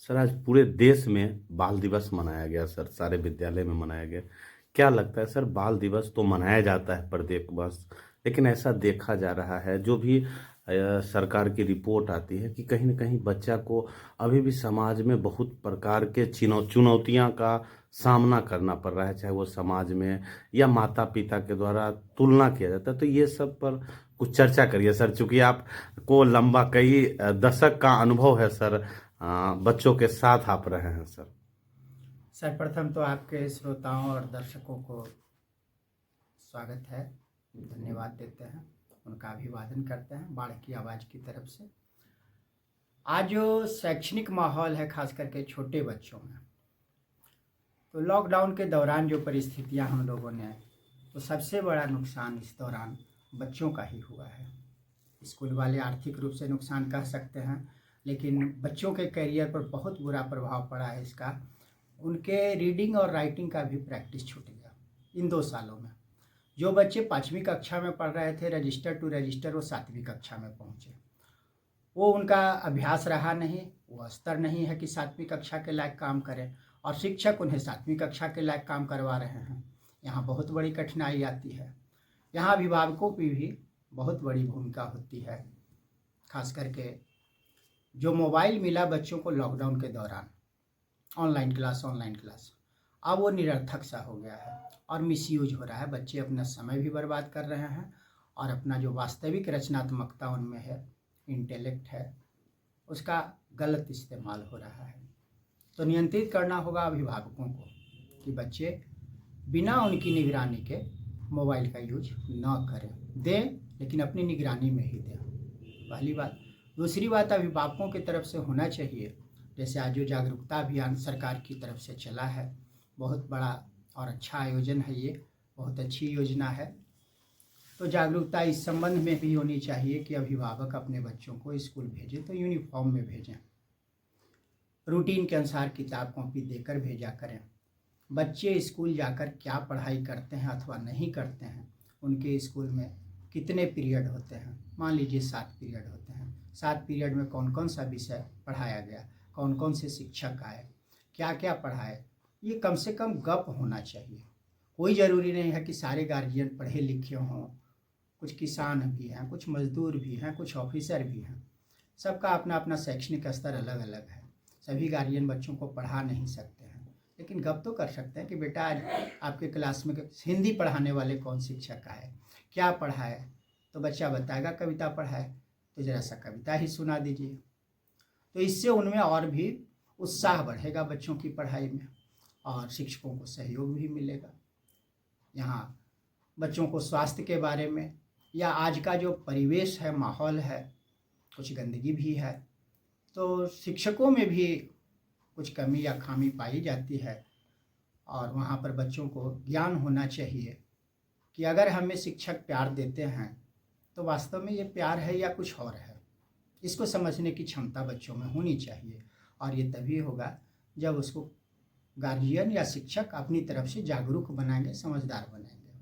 Sir आज पूरे देश में बाल दिवस मनाया गया सर, सारे विद्यालय में मनाया गया। क्या लगता है सर, बाल दिवस तो मनाया जाता है प्रत्येक वर्ष, लेकिन ऐसा देखा जा रहा है जो भी सरकार की रिपोर्ट आती है कि कहीं न कहीं बच्चा को अभी भी समाज में बहुत प्रकार के चुनौतियाँ का सामना करना पड़ रहा है, चाहे वो समाज में या माता-पिता के द्वारा तुलना किया जाता है। तो ये सब पर कुछ चर्चा करिए सर, चूँकि आपको लंबा कई दशक का अनुभव है सर, बच्चों के साथ आप रहे हैं सर। सर्वप्रथम तो आपके श्रोताओं और दर्शकों को स्वागत है, धन्यवाद देते हैं, उनका अभिवादन करते हैं बाढ़ की आवाज़ की तरफ से। आज जो शैक्षणिक माहौल है खास करके छोटे बच्चों में, तो लॉकडाउन के दौरान जो परिस्थितियां हम लोगों ने, तो सबसे बड़ा नुकसान इस दौरान बच्चों का ही हुआ है। स्कूल वाले आर्थिक रूप से नुकसान कह सकते हैं, लेकिन बच्चों के करियर पर बहुत बुरा प्रभाव पड़ा है इसका। उनके रीडिंग और राइटिंग का भी प्रैक्टिस छूट गया इन 2 सालों में। जो बच्चे 5वीं कक्षा में पढ़ रहे थे रजिस्टर टू रजिस्टर, वो 7वीं कक्षा में पहुँचे। वो उनका अभ्यास रहा नहीं, वो स्तर नहीं है कि 7वीं कक्षा के लायक काम करें, और शिक्षक उन्हें 7वीं कक्षा के लायक काम करवा रहे हैं। यहाँ बहुत बड़ी कठिनाई आती है। यहाँ अभिभावकों की भी बहुत बड़ी भूमिका होती है, खास करके जो मोबाइल मिला बच्चों को लॉकडाउन के दौरान, ऑनलाइन क्लास, अब वो निरर्थक सा हो गया है और मिसयूज हो रहा है। बच्चे अपना समय भी बर्बाद कर रहे हैं और अपना जो वास्तविक रचनात्मकता उनमें है, इंटेलेक्ट है, उसका गलत इस्तेमाल हो रहा है। तो नियंत्रित करना होगा अभिभावकों को कि बच्चे बिना उनकी निगरानी के मोबाइल का यूज न करें, दें लेकिन अपनी निगरानी में ही दें, पहली बात। दूसरी बात, अभिभावकों की तरफ से होना चाहिए, जैसे आज जो जागरूकता अभियान सरकार की तरफ से चला है, बहुत बड़ा और अच्छा आयोजन है, ये बहुत अच्छी योजना है। तो जागरूकता इस संबंध में भी होनी चाहिए कि अभिभावक अपने बच्चों को स्कूल भेजें तो यूनिफॉर्म में भेजें, रूटीन के अनुसार किताब कॉपी देकर भेजा करें। बच्चे स्कूल जाकर क्या पढ़ाई करते हैं अथवा नहीं करते हैं, उनके स्कूल में कितने पीरियड होते हैं, मान लीजिए 7 पीरियड होते हैं, 7 पीरियड में कौन कौन सा विषय पढ़ाया गया, कौन कौन से शिक्षक आए, क्या क्या पढ़ाए, ये कम से कम गप होना चाहिए। कोई ज़रूरी नहीं है कि सारे गार्जियन पढ़े लिखे हों, कुछ किसान भी हैं, कुछ मजदूर भी हैं, कुछ ऑफिसर भी हैं, सबका अपना अपना शैक्षणिक स्तर अलग अलग है। सभी गार्जियन बच्चों को पढ़ा नहीं सकते हैं, लेकिन गप तो कर सकते हैं कि बेटा आज आपके क्लास में हिंदी पढ़ाने वाले कौन शिक्षक आए, क्या पढ़ाए, तो बच्चा बताएगा कविता पढ़ाए, तो ज़रा सा कविता ही सुना दीजिए। तो इससे उनमें और भी उत्साह बढ़ेगा बच्चों की पढ़ाई में और शिक्षकों को सहयोग भी मिलेगा। यहाँ बच्चों को स्वास्थ्य के बारे में या आज का जो परिवेश है, माहौल है, कुछ गंदगी भी है, तो शिक्षकों में भी कुछ कमी या खामी पाई जाती है और वहाँ पर बच्चों को ज्ञान होना चाहिए कि अगर हमें शिक्षक प्यार देते हैं तो वास्तव में ये प्यार है या कुछ और है। इसको समझने की क्षमता बच्चों में होनी चाहिए और ये तभी होगा जब उसको गार्जियन या शिक्षक अपनी तरफ से जागरूक बनाएंगे, समझदार बनाएंगे।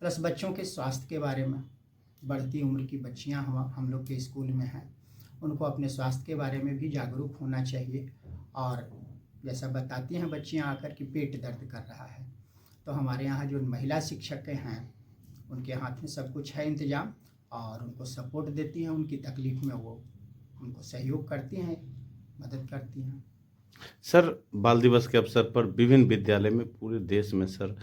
प्लस बच्चों के स्वास्थ्य के बारे में, बढ़ती उम्र की बच्चियां हम लोग के स्कूल में हैं, उनको अपने स्वास्थ्य के बारे में भी जागरूक होना चाहिए। और जैसा बताती हैं बच्चियां आकर कि पेट दर्द कर रहा है, तो हमारे यहाँ जो महिला शिक्षक हैं उनके हाथ में सब कुछ है इंतज़ाम और उनको सपोर्ट देती हैं, उनकी तकलीफ़ में वो उनको सहयोग करती हैं, मदद करती हैं। सर बाल दिवस के अवसर पर विभिन्न विद्यालय में पूरे देश में सर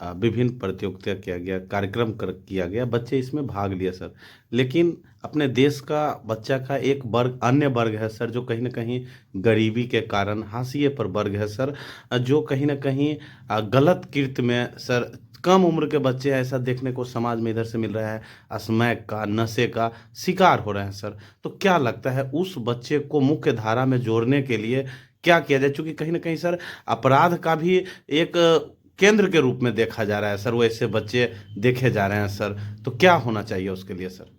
विभिन्न प्रतियोगिता किया गया, किया गया, बच्चे इसमें भाग लिया सर। लेकिन अपने देश का बच्चा का एक वर्ग, अन्य वर्ग है सर, जो कहीं न कहीं गरीबी के कारण हाशिए पर वर्ग है सर, जो कहीं न कहीं गलत कृत्य में सर, कम उम्र के बच्चे ऐसा देखने को समाज में इधर से मिल रहा है, स्मैक का, नशे का शिकार हो रहे हैं सर। तो क्या लगता है उस बच्चे को मुख्य धारा में जोड़ने के लिए क्या किया जाए? चूँकि कहीं न कहीं सर अपराध का भी एक केंद्र के रूप में देखा जा रहा है सर, वो ऐसे बच्चे देखे जा रहे हैं सर, तो क्या होना चाहिए उसके लिए सर?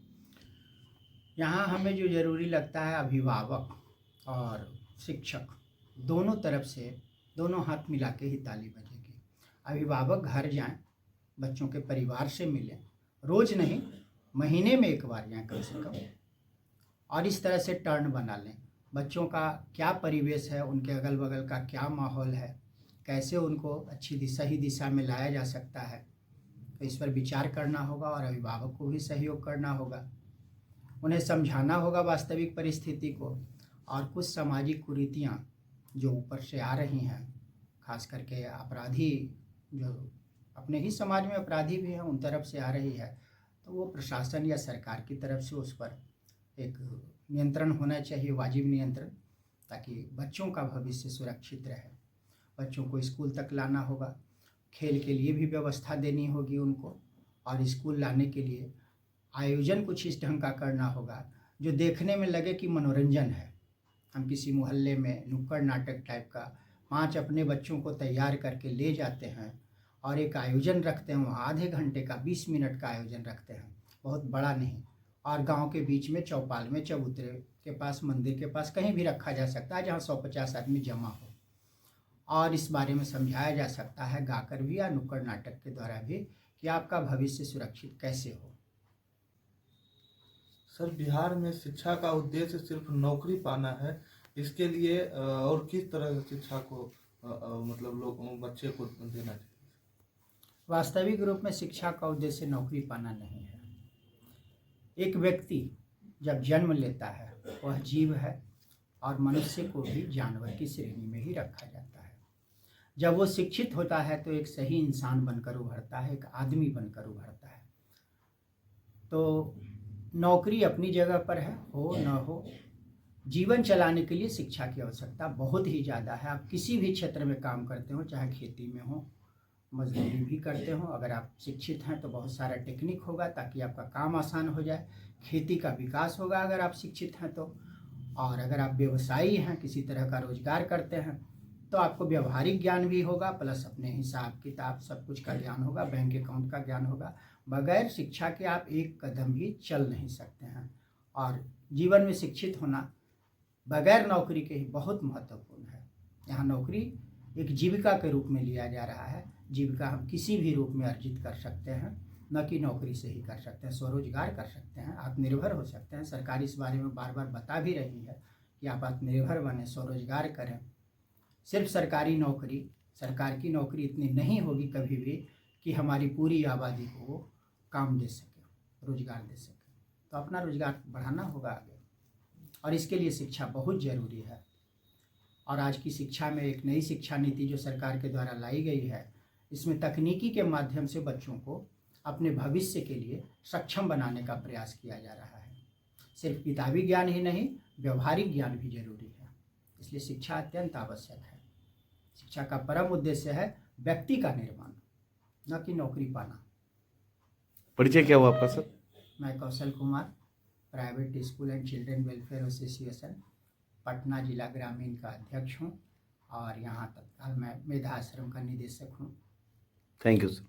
यहाँ हमें जो ज़रूरी लगता है, अभिभावक और शिक्षक दोनों तरफ से, दोनों हाथ मिला के ही ताली बजेगी। अभिभावक घर जाएं, बच्चों के परिवार से मिलें, रोज़ नहीं महीने में 1 बार जाएं कम से कम, और इस तरह से टर्न बना लें बच्चों का क्या परिवेश है, उनके अगल बगल का क्या माहौल है, कैसे उनको सही दिशा में लाया जा सकता है, तो इस पर विचार करना होगा और अभिभावक को भी सहयोग करना होगा। उन्हें समझाना होगा वास्तविक परिस्थिति को, और कुछ सामाजिक कुरीतियाँ जो ऊपर से आ रही हैं, खास करके अपराधी जो अपने ही समाज में अपराधी भी हैं उन तरफ से आ रही है, तो वो प्रशासन या सरकार की तरफ से उस पर एक नियंत्रण होना चाहिए, वाजिब नियंत्रण, ताकि बच्चों का भविष्य सुरक्षित रहे। बच्चों को स्कूल तक लाना होगा, खेल के लिए भी व्यवस्था देनी होगी उनको, और स्कूल लाने के लिए आयोजन कुछ इस ढंग का करना होगा जो देखने में लगे कि मनोरंजन है। हम किसी मोहल्ले में नुक्कड़ नाटक टाइप का 5 अपने बच्चों को तैयार करके ले जाते हैं और एक आयोजन रखते हैं, वहाँ आधे घंटे का 20 मिनट का आयोजन रखते हैं, बहुत बड़ा नहीं, और गांव के बीच में चौपाल में, चबूतरे के पास, मंदिर के पास कहीं भी रखा जा सकता है जहाँ 150 आदमी जमा हो, और इस बारे में समझाया जा सकता है गाकर भी या नुक्कड़ नाटक के द्वारा भी कि आपका भविष्य सुरक्षित कैसे हो। सर, बिहार में शिक्षा का उद्देश्य सिर्फ नौकरी पाना है, इसके लिए और किस तरह से शिक्षा को मतलब लोग बच्चे को देना चाहिए? वास्तविक रूप में शिक्षा का उद्देश्य नौकरी पाना नहीं है। एक व्यक्ति जब जन्म लेता है वह जीव है, और मनुष्य को भी जानवर की श्रेणी में ही रखा जाता है। जब वो शिक्षित होता है तो एक सही इंसान बनकर उभरता है, एक आदमी बनकर उभरता है। तो नौकरी अपनी जगह पर है, हो न हो, जीवन चलाने के लिए शिक्षा की आवश्यकता बहुत ही ज़्यादा है। आप किसी भी क्षेत्र में काम करते हो, चाहे खेती में हो, मजदूरी भी करते हो, अगर आप शिक्षित हैं तो बहुत सारा टेक्निक होगा ताकि आपका काम आसान हो जाए, खेती का विकास होगा अगर आप शिक्षित हैं तो, और अगर आप व्यवसायी हैं, किसी तरह का रोजगार करते हैं, तो आपको व्यवहारिक ज्ञान भी होगा, प्लस अपने हिसाब किताब सब कुछ का ज्ञान होगा, बैंक अकाउंट का ज्ञान होगा। बगैर शिक्षा के आप एक कदम भी चल नहीं सकते हैं, और जीवन में शिक्षित होना बगैर नौकरी के ही बहुत महत्वपूर्ण है। यहाँ नौकरी एक जीविका के रूप में लिया जा रहा है। जीविका हम किसी भी रूप में अर्जित कर सकते हैं, न कि नौकरी से ही कर सकते हैं। स्वरोजगार कर सकते हैं, आत्मनिर्भर हो सकते हैं। सरकार इस बारे में बार बार बता भी रही है कि आप आत्मनिर्भर बने, स्वरोजगार करें। सिर्फ सरकारी नौकरी, सरकार की नौकरी इतनी नहीं होगी कभी भी कि हमारी पूरी आबादी को वो काम दे सके, रोजगार दे सके। तो अपना रोजगार बढ़ाना होगा आगे, और इसके लिए शिक्षा बहुत ज़रूरी है। और आज की शिक्षा में एक नई शिक्षा नीति जो सरकार के द्वारा लाई गई है, इसमें तकनीकी के माध्यम से बच्चों को अपने भविष्य के लिए सक्षम बनाने का प्रयास किया जा रहा है। सिर्फ किताबी ज्ञान ही नहीं, व्यवहारिक ज्ञान भी जरूरी है। इसलिए शिक्षा अत्यंत आवश्यक है। शिक्षा का परम उद्देश्य है व्यक्ति का निर्माण, न कि नौकरी पाना। परिचय क्या हुआ आपका सर? मैं Kaushal Kumar, private school and children welfare association Patna जिला ग्रामीण का अध्यक्ष हूँ, और यहाँ तत्काल मैं मेधा आश्रम का निदेशक हूँ। Thank you sir.